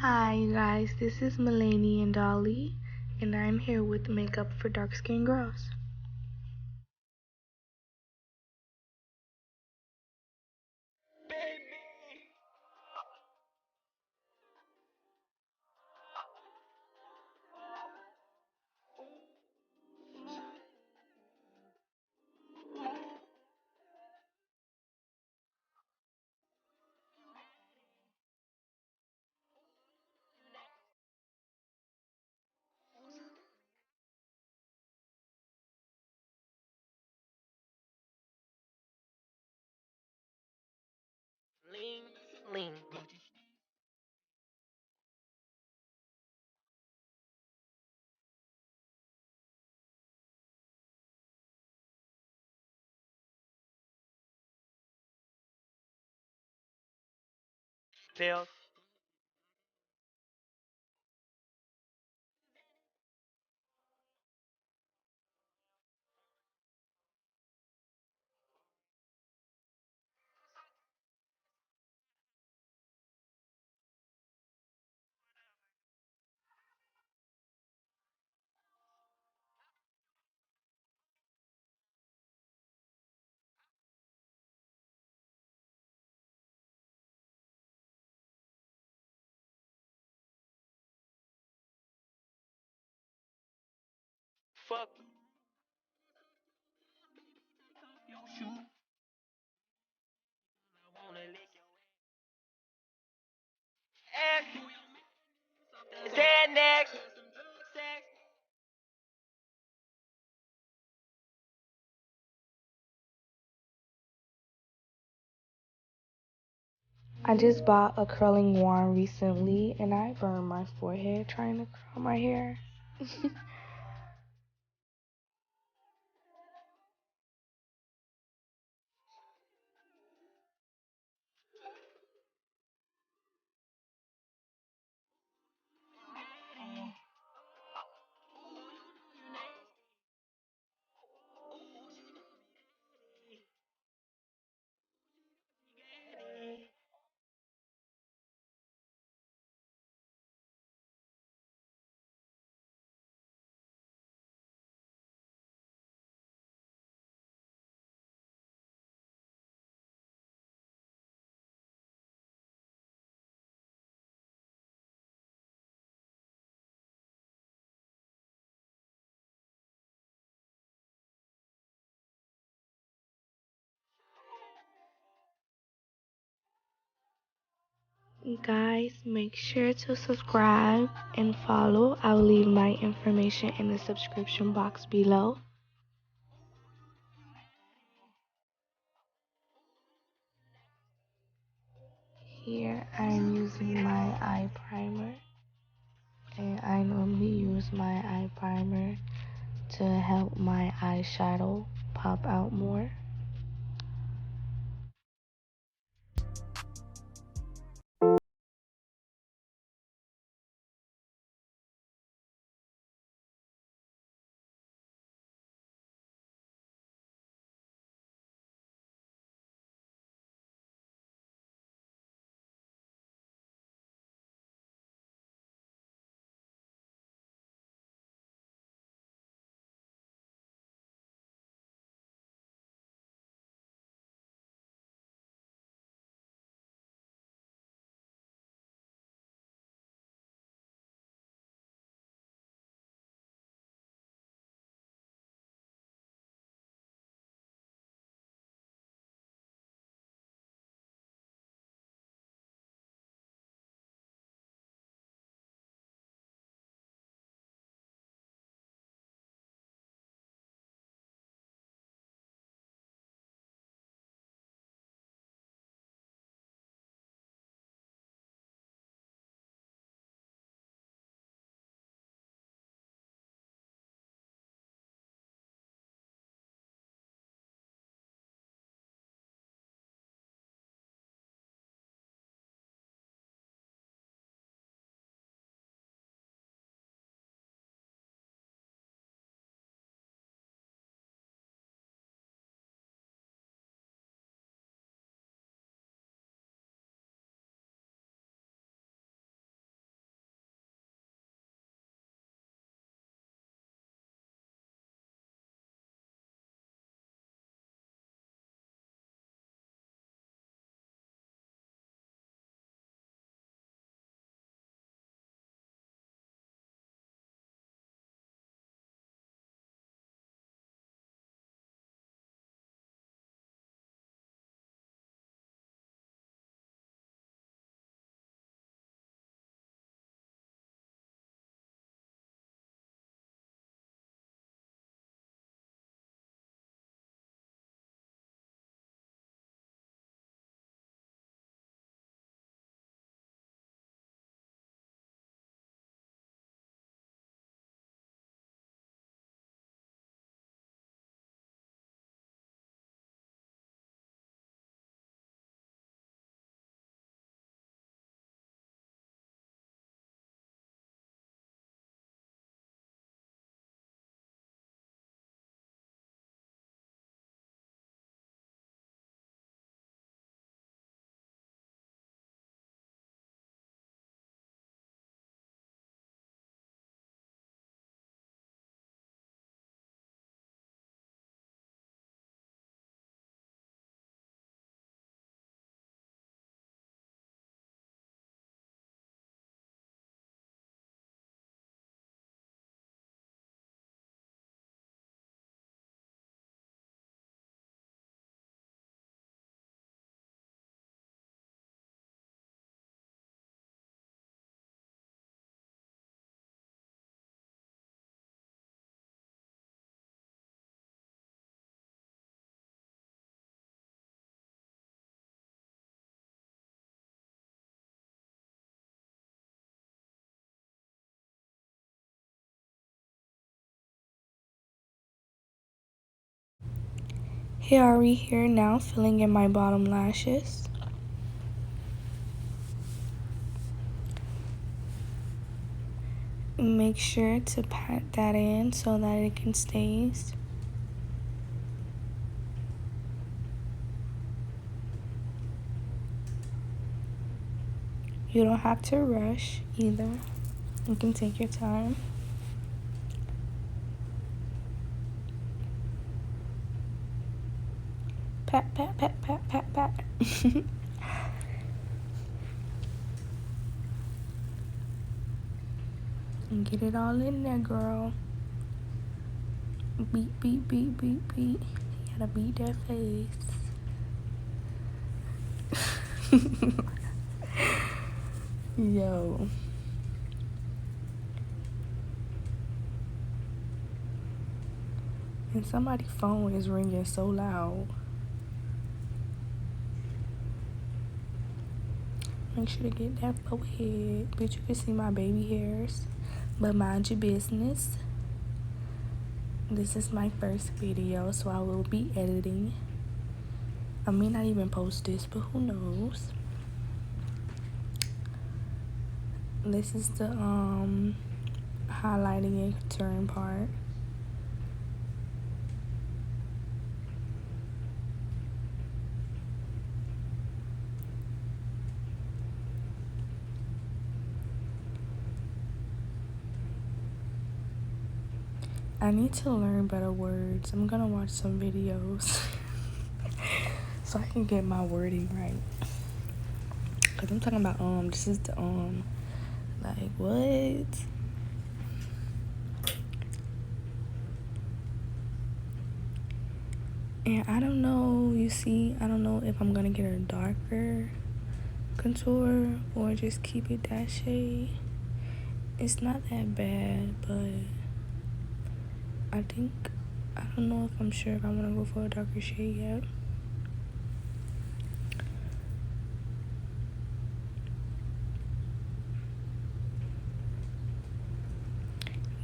Hi, you guys. This is MelainaDollie, and I'm here with makeup for dark skinned girls. Lean, lean. Feel. Fuck. You shoot. I wanna lick your ass. Stand next. I just bought a curling wand recently, and I burned my forehead trying to curl my hair. Guys, make sure to subscribe and follow. I'll leave my information in the subscription box below. Here I'm using my eye primer, and I normally use my eye primer to help my eyeshadow pop out more. Here are we here now, filling in my bottom lashes. Make sure to pat that in so that it can stay. You don't have to rush either. You can take your time. Pat, pat, pat, pat, pat, pat. And get it all in there, girl. Beat, beat, beat, beat, beat. You gotta beat that face. Yo. And somebody's phone is ringing so loud. Make sure to get that forehead. Bitch, you can see my baby hairs. But mind your business. This is my first video, so I will be editing. I may not even post this, but who knows? This is the highlighting and contouring part. I need to learn better words. I'm gonna watch some videos so I can get my wording right. Cause I'm talking about this is the like what? And I don't know, you see, I don't know if I'm gonna get a darker contour or just keep it that shade. It's not that bad, but I don't know if I'm sure if I want to go for a darker shade yet.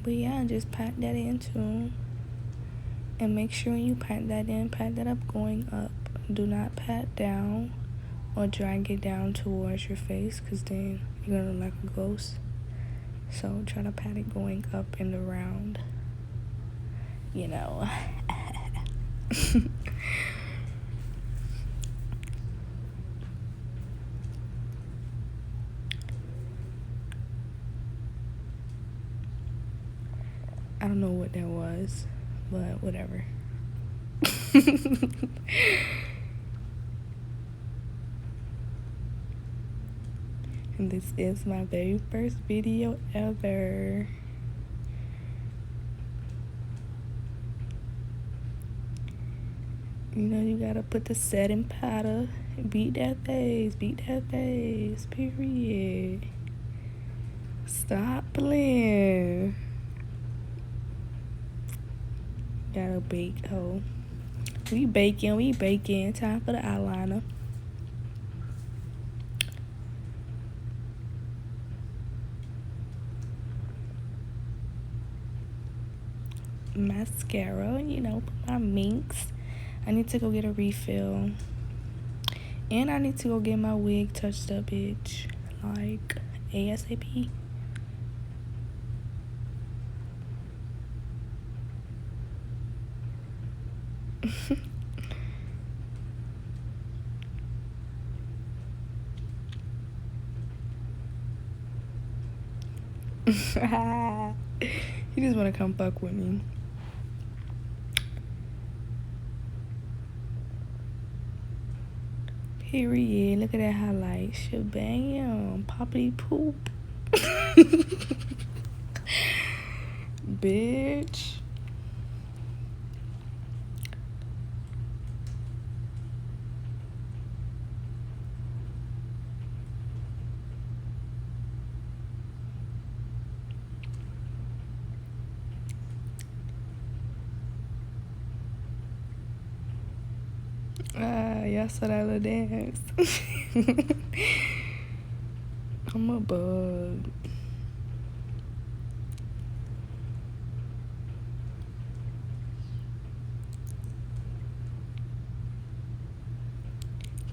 But yeah, just pat that in too. And make sure when you pat that in, pat that up going up. Do not pat down or drag it down towards your face, because then you're going to look like a ghost. So try to pat it going up and around. You know. I don't know what that was, but whatever. And this is my very first video ever. You know, you gotta put the setting powder. Beat that face, period. Stop playing. Gotta bake, ho. We baking. Time for the eyeliner. Mascara, you know, put my minks. I need to go get a refill. And I need to go get my wig touched up, bitch. Like, ASAP. You just want to come fuck with me. Period. Look at that highlight. Shabam. Poppity poop. Bitch. Y'all saw that little dance. I'm a bug.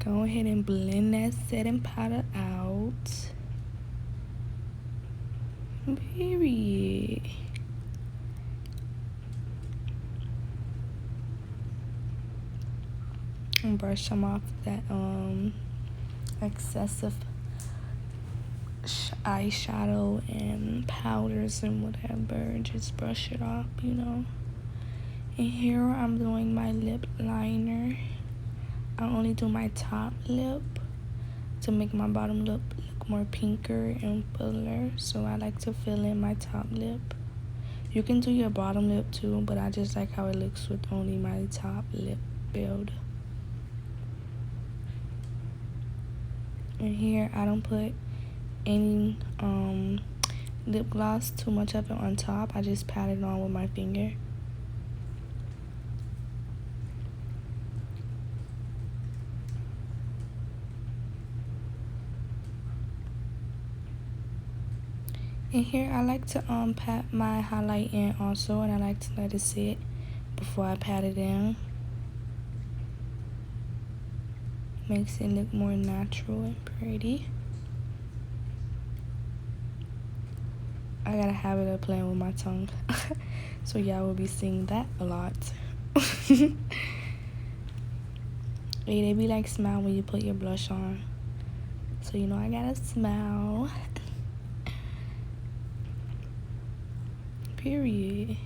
Go ahead and blend that setting powder out. Period. And brush them off that excessive eyeshadow and powders and whatever. Just brush it off, you know. And here I'm doing my lip liner. I only do my top lip to make my bottom lip look more pinker and fuller. So I like to fill in my top lip. You can do your bottom lip too, but I just like how it looks with only my top lip build. And here I don't put any lip gloss, too much of it on top. I just pat it on with my finger. And here I like to pat my highlight in also, and I like to let it sit before I pat it in. Makes it look more natural and pretty. I got a habit of playing with my tongue, so y'all will be seeing that a lot. Hey, they be like smile when you put your blush on, so you know I gotta smile. Period.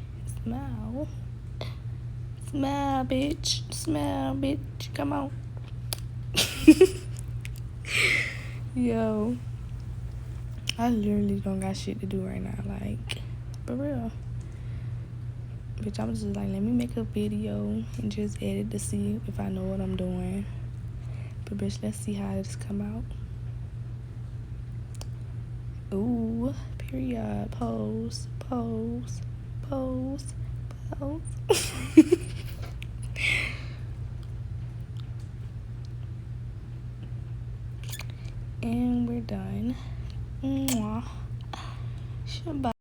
Smile. Smile, bitch. Smile, bitch. Come on. Yo, I literally don't got shit to do right now, like, for real. Bitch, I'm just like, let me make a video and just edit to see if I know what I'm doing. But bitch, let's see how this come out. Ooh, period. Pose, pose, pose, pose. And we're done. Mwah. Shabbat.